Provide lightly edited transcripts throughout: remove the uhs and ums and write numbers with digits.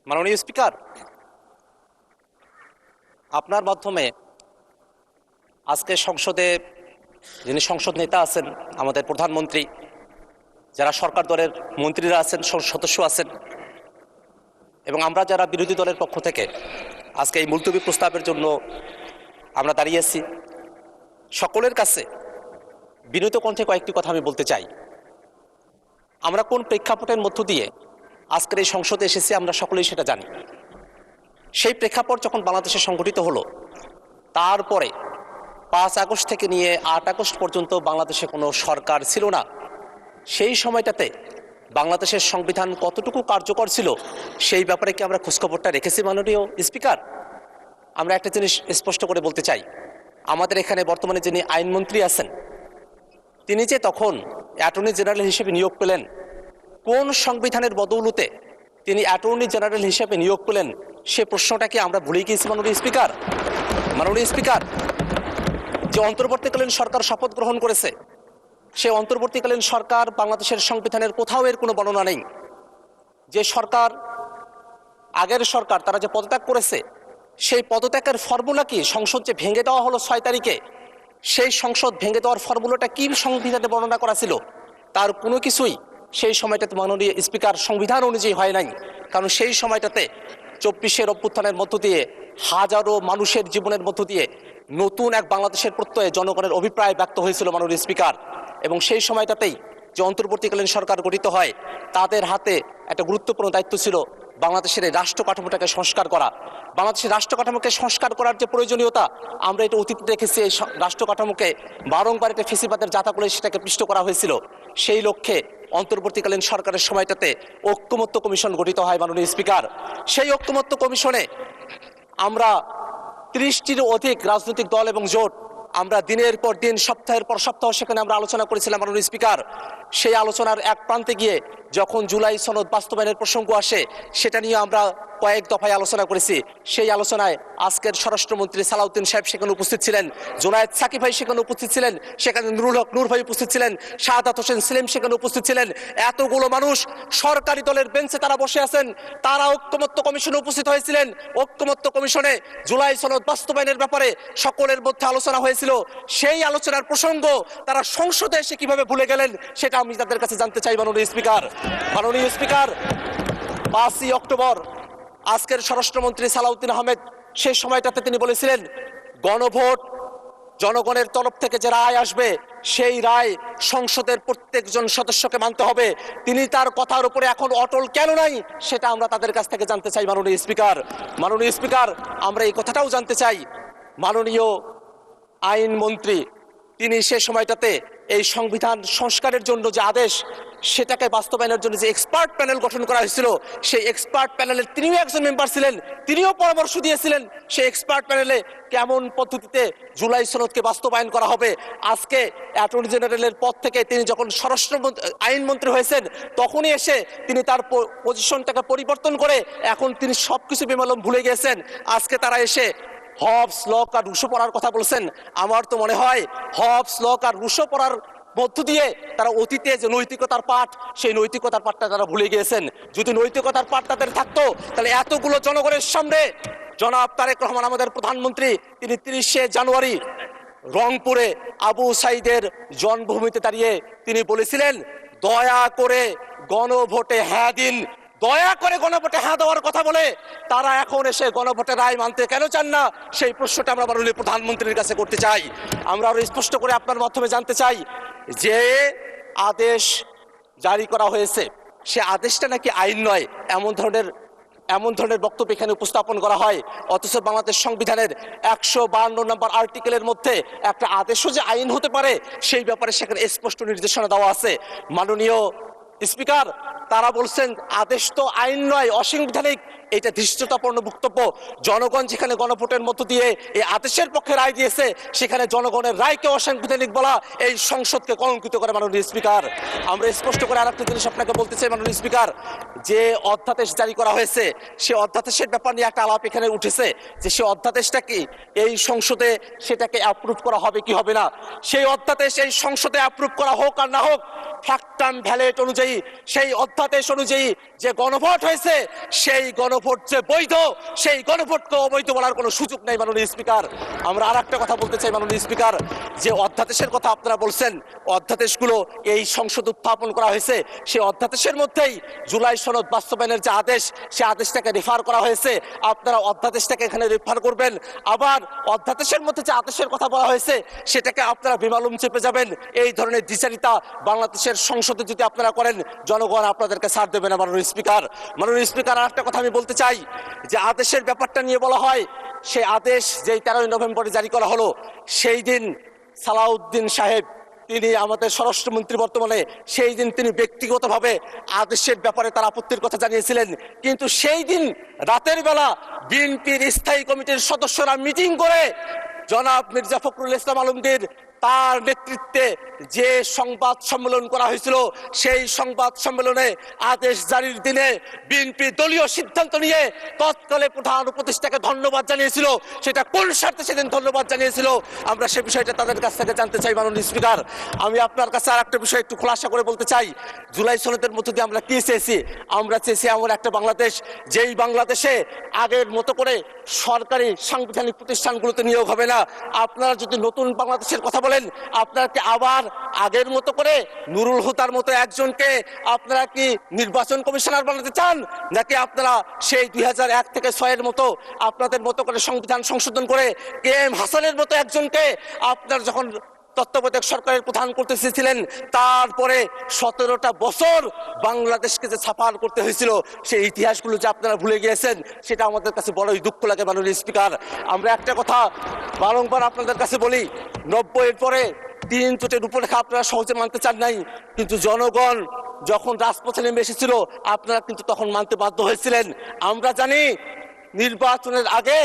মাননীয় স্পিকার, আপনার মাধ্যমে আজকে সংসদে যিনি সংসদ নেতা আছেন, আমাদের প্রধানমন্ত্রী, যারা সরকার দলের মন্ত্রীরা আছেন, সদস্য আছেন, এবং আমরা যারা বিরোধী দলের পক্ষ থেকে আজকে এই মুলতবি প্রস্তাবের জন্য আমরা দাঁড়িয়েছি, সকলের কাছে বিনীত কণ্ঠে কয়েকটি কথা আমি বলতে চাই। আমরা কোন প্রেক্ষাপটের মধ্য দিয়ে আজকের এই সংসদে এসেছি আমরা সকলেই সেটা জানি। সেই প্রেক্ষাপট যখন বাংলাদেশে সংগঠিত হলো, তারপরে 5 আগস্ট থেকে নিয়ে 8 আগস্ট পর্যন্ত বাংলাদেশে কোনো সরকার ছিল না। সেই সময়টাতে বাংলাদেশের সংবিধান কতটুকু কার্যকর ছিল সেই ব্যাপারে কি আমরা খোঁজখবরটা রেখেছি? মাননীয় স্পিকার, আমরা একটা জিনিস স্পষ্ট করে বলতে চাই, আমাদের এখানে বর্তমানে যিনি আইনমন্ত্রী আছেন, তিনি যে তখন অ্যাটর্নি জেনারেল হিসেবে নিয়োগ পেলেন, কোন সংবিধানের বদৌলতে তিনি অ্যাটর্নি জেনারেল হিসেবে নিয়োগ পেলেন, সে প্রশ্নটাকে আমরা ভুলে গিয়েছি। মাননীয় স্পিকার, যে অন্তর্বর্তীকালীন সরকার শপথ গ্রহণ করেছে, সে অন্তর্বর্তীকালীন সরকার বাংলাদেশের সংবিধানের কোথাও এর কোনো বর্ণনা নেই। যে সরকার, আগের সরকার, তারা যে পদত্যাগ করেছে, সেই পদত্যাগের ফর্মুলা কি? সংসদ যে ভেঙে দেওয়া হলো 6 তারিখে, সেই সংসদ ভেঙে দেওয়ার ফর্মুলাটা কি সংবিধানে বর্ণনা করা ছিল? তার কোনো কিছুই সেই সময়টাতে মাননীয় স্পিকার সংবিধান অনুযায়ী হয় নাই। কারণ সেই সময়টাতে 24-এর অভ্যুত্থানের মধ্য দিয়ে হাজারো মানুষের জীবনের মধ্য দিয়ে নতুন এক বাংলাদেশের প্রত্যয়ে জনগণের অভিপ্রায় ব্যক্ত হয়েছিল মাননীয় স্পিকার। এবং সেই সময়টাতেই যে অন্তর্বর্তীকালীন সরকার গঠিত হয়, তাদের হাতে একটা গুরুত্বপূর্ণ দায়িত্ব ছিল বাংলাদেশের এই রাষ্ট্র কাঠামোটাকে সংস্কার করা। বাংলাদেশের রাষ্ট্র কাঠামোকে সংস্কার করার যে প্রয়োজনীয়তা, আমরা এটা অতীতে দেখেছি। এই রাষ্ট্র কাঠামোকে বারংবার এটা ফেসিবাদের জাতা করে সেটাকে পিষ্ট করা হয়েছিল। সেই লক্ষ্যে অন্তর্বর্তীকালীন সরকারের সময়টাতে ঐক্যমত্য কমিশন গঠিত হয় মাননীয় স্পিকার। সেই ঐক্যমত্য কমিশনে আমরা 30টিরও অধিক রাজনৈতিক দল এবং জোট আমরা দিনের পর দিন, সপ্তাহের পর সপ্তাহ সেখানে আমরা আলোচনা করেছিলাম মাননীয় স্পিকার। সেই আলোচনার এক প্রান্তে গিয়ে যখন জুলাই সনদ বাস্তবায়নের প্রসঙ্গ আসে, সেটা নিয়ে আমরা কয়েক দফায় আলোচনা করেছি। সেই আলোচনায় আজকের স্বরাষ্ট্রমন্ত্রী সালাউদ্দিন সাহেব সেখানে উপস্থিত ছিলেন, জোনায়েদ সাকিব ভাই সেখানে উপস্থিত ছিলেন, সেখানে নুরুল হক নূর ভাই উপস্থিত ছিলেন, শাহাদাত হোসেন সেলিম সেখানে উপস্থিত ছিলেন। এতগুলো মানুষ সরকারি দলের বেঞ্চে তারা বসে আছেন, তারা ঐক্যমত্য কমিশনে উপস্থিত হয়েছিলেন। ঐক্যমত্য কমিশনে জুলাই সনদ বাস্তবায়নের ব্যাপারে সকলের মধ্যে আলোচনা হয়েছিল। সেই আলোচনার প্রসঙ্গ তারা সংসদে এসে কিভাবে ভুলে গেলেন সেটা আমি তাদের কাছে জানতে চাই মাননীয় স্পিকার। 5ই অক্টোবর আজকের স্বরাষ্ট্রমন্ত্রী সালাউদ্দিন আহমেদ সেই সময়টাতে তিনি বলেছিলেন, গণভোট, জনগণের তরফ থেকে যে রায় আসবে সেই রায় সংসদের প্রত্যেকজন সদস্যকে মানতে হবে। তিনি তার কথার উপরে এখন অটল কেন নাই সেটা আমরা তাদের কাছ থেকে জানতে চাই মাননীয় স্পিকার। আমরা এই কথাটাও জানতে চাই, মাননীয় আইনমন্ত্রী তিনি সে সময়টাতে এই সংবিধান সংস্কারের জন্য যে আদেশ, সেটাকে বাস্তবায়নের জন্য যে এক্সপার্ট প্যানেল গঠন করা হয়েছিল, সেই এক্সপার্ট প্যানেলের তিনিও একজন মেম্বার ছিলেন, তিনিও পরামর্শ দিয়েছিলেন সেই এক্সপার্ট প্যানেলে কেমন পদ্ধতিতে জুলাই সনদকে বাস্তবায়ন করা হবে। আজকে অ্যাটর্নি জেনারেলের পদ থেকে তিনি যখন আইনমন্ত্রী হয়েছেন, তখনই এসে তিনি তার পজিশনটাকে পরিবর্তন করে এখন তিনি সবকিছু বেমালুম ভুলে গিয়েছেন। আজকে তারা এসে হবস, লক আর রুশো পড়ার কথা বলছেন। আমার তো মনে হয় হবস, লক আর রুশো পড়ার মধ্য দিয়ে তারা অতীতে যে নৈতিকতার পাঠ, সেই নৈতিকতার পাঠটা তারা ভুলে গিয়েছেন। যদি নৈতিকতার পাঠ তাদের থাকতো, তাহলে এতগুলো জনগণের সামনে জনাব তারেক রহমান আমাদের প্রধানমন্ত্রী, তিনি 30শে জানুয়ারি রংপুরে আবু সাইদের জন্মভূমিতে দাঁড়িয়ে তিনি বলেছিলেন, দয়া করে গণভোটে হ্যাঁ দিন। দয়া করে গণভোটে হ্যাঁ দেওয়ার কথা বলে তারা এখন এসে গণভোটের রায় মানতে কেন চান না, সেই প্রশ্নটা আমরা মাননীয় প্রধানমন্ত্রীর কাছে করতে চাই। আমরা আরো স্পষ্ট করে আপনার মাধ্যমে জানতে চাই, যে আদেশ জারি করা হয়েছে সে আদেশটা নাকি আইন নয়, এমন ধরনের বক্তব্য এখানে উপস্থাপন করা হয়। অথচ বাংলাদেশ সংবিধানের 152 নম্বর আর্টিকেলের মধ্যে একটা আদেশও যে আইন হতে পারে সেই ব্যাপারে সেখানে স্পষ্ট নির্দেশনা দেওয়া আছে। মাননীয় স্পিকার, তারা বলছেন আদেশ তো আইন নয়, অসাংবিধানিক। এটা ধৃষ্টতাপূর্ণ বক্তব্য। জনগণ যেখানে গণভোটের মধ্য দিয়ে এই আদেশের পক্ষে রায় দিয়েছে, সেখানে জনগণের রায়কে অসাংবিধানিক বলা এই সংসদকে কলঙ্কিত করে। মাননীয় স্পিকার, আমরা স্পষ্ট করে আরেকটা জিনিস আপনাকে বলতে চাই মাননীয় স্পিকার, যে অধ্যাদেশ জারি করা হয়েছে সে অধ্যাদেশের ব্যাপার নিয়ে একটা আলাপ এখানে উঠেছে যে সে অধ্যাদেশটা কি এই সংসদে সেটাকে অ্যাপ্রুভ করা হবে কি হবে না। সেই অধ্যাদেশ এই সংসদে অ্যাপ্রুভ করা হোক আর না হোক, ফ্যাক্ট অ্যান্ড ভ্যালিড অনুযায়ী সেই অধ্যাদেশ অনুযায়ী যে গণভোট হয়েছে সেই গণভোট যে বৈধ, সেই গণভোটকে অবৈধ বলার কোনো সুযোগ নেই মাননীয় স্পিকার। আমরা আর একটা কথা বলতে চাই মাননীয় স্পিকার, যে অধ্যাদেশের কথা আপনারা বলছেন, অধ্যাদেশগুলো এই সংসদে উত্থাপন করা হয়েছে, সেই অধ্যাদেশের মধ্যেই জুলাই সনদ বাস্তবায়নের যে আদেশ, সে আদেশটাকে রেফার করা হয়েছে। আপনারা অধ্যাদেশটাকে এখানে রেফার করবেন, আবার অধ্যাদেশের মধ্যে যে আদেশের কথা বলা হয়েছে সেটাকে আপনারা বেমালুম চেপে যাবেন। এই ধরনের দ্বিচারিতা বাংলাদেশের সংসদে যদি আপনারা করেন, জনগণ আপনাদেরকে ছাড় দেবে না মাননীয় স্পিকার। মাননীয় স্পিকার, আর একটা কথা আমি বলতে চাই, যে আদেশের ব্যাপারটা নিয়ে বলা হয়, সেই আদেশ যেই 13 নভেম্বরে জারি করা হলো, সেই দিন সালাউদ্দিন সাহেব, তিনি আমাদের স্বরাষ্ট্রমন্ত্রী বর্তমানে, সেই দিন তিনি ব্যক্তিগতভাবে আদেশের ব্যাপারে তার আপত্তির কথা জানিয়েছিলেন। কিন্তু সেই দিন রাতের বেলা বিএনপির স্থায়ী কমিটির সদস্যরা মিটিং করে জনাব মির্জা ফখরুল ইসলাম আলমগীর তার নেতৃত্বে যে সংবাদ সম্মেলন করা হয়েছিল, সেই সংবাদ সম্মেলনে আদেশ জারির দিনে বিএনপি দলীয় সিদ্ধান্ত নিয়ে তৎকালে প্রধান উপদেষ্টাকে ধন্যবাদ জানিয়েছিল। সেটা কোন স্বার্থে সেদিন ধন্যবাদ জানিয়েছিল আমরা সে বিষয়টা তাদের কাছ থেকে জানতে চাই মাননীয় স্পিকার। আমি আপনার কাছে আর একটা বিষয় একটু খোলাসা করে বলতে চাই, জুলাই সনদের মধ্য দিয়ে আমরা কি চেয়েছি? আমরা চেয়েছি এমন একটা বাংলাদেশ, যেই বাংলাদেশে আগের মতো করে সরকারি সাংবিধানিক প্রতিষ্ঠানগুলোতে নিয়োগ হবে না। আপনারা যদি নতুন বাংলাদেশের কথা বলেন, আপনারা কি আবার আগের মতো করে নুরুল হুদার মতো একজনকে আপনারা কি নির্বাচন কমিশনার বানাতে চান, নাকি আপনারা সেই 2001 থেকে 6 মতো আপনাদের মতো করে সংবিধান সংশোধন করে KM হাসানের মতো একজনকে আপনার যখন তত্ত্বাবধায়ক সরকারের প্রধান করতে চেয়েছিলেন, তারপরে 17টা বছর বাংলাদেশকে যে সাফার করতে হয়েছিল, সেই ইতিহাসগুলো যে আপনারা ভুলে গিয়েছেন, সেটা আমাদের কাছে বড়ই দুঃখ লাগে মাননীয় স্পিকার। আমরা একটা কথা বারংবার আপনাদের কাছে বলি, 90-এর পরে 3 জোটের রূপরেখা আপনারা সহজে মানতে চান নাই, কিন্তু জনগণ যখন রাজপথে নেমে এসেছিল আপনারা কিন্তু তখন মানতে বাধ্য হয়েছিলেন। আমরা জানি নির্বাচনের আগে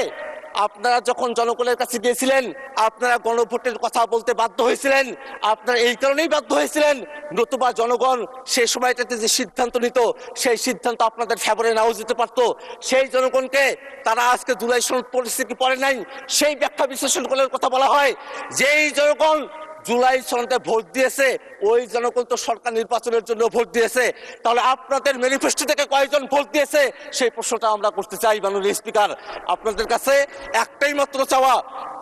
আপনারা যখন জনগণের কাছে গিয়েছিলেন, আপনারা গণভোটের কথা বলতে বাধ্য হয়েছিলেন। আপনারা এই কারণেই বাধ্য হয়েছিলেন, নতুবা জনগণ সেই সময়টাতে যে সিদ্ধান্ত নিত, সেই সিদ্ধান্ত আপনাদের ফেভারে নাও যেতে পারত। সেই জনগণকে তারা আজকে জুলাই সনদ পরিস্থিতি পড়ে নাই, সেই ব্যাখ্যা বিশ্লেষণ করার কথা বলা হয়। যেই জনগণ জুলাই সনদে ভোট দিয়েছে, ওই জনগণ তো সরকার নির্বাচনের জন্য ভোট দিয়েছে। তাহলে আপনাদের ম্যানিফেস্টো থেকে কয়জন ভোট দিয়েছে, সেই প্রশ্নটা আমরা করতে চাই মাননীয় স্পিকার। আপনাদের কাছে একটাই মাত্র চাওয়া,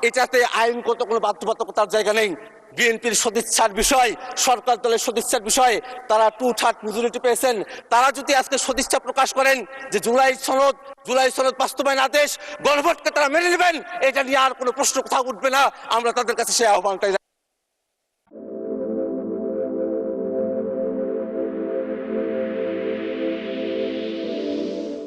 এটাতে আইনগত কোনো বাধ্যবাধকতার জায়গা নেই। বিএনপির সদিচ্ছার বিষয়, সরকার দলের সদিচ্ছার বিষয়, তারা 2/3 মেজরিটি পেয়েছেন। তারা যদি আজকে সদিচ্ছা প্রকাশ করেন যে জুলাই সনদ বাস্তবায়ন আদেশ, গণভোটকে তারা মেনে নেবেন, এটা নিয়ে আর কোনো প্রশ্ন কোথাও উঠবে না। আমরা তাদের কাছে সেই আহ্বানটাই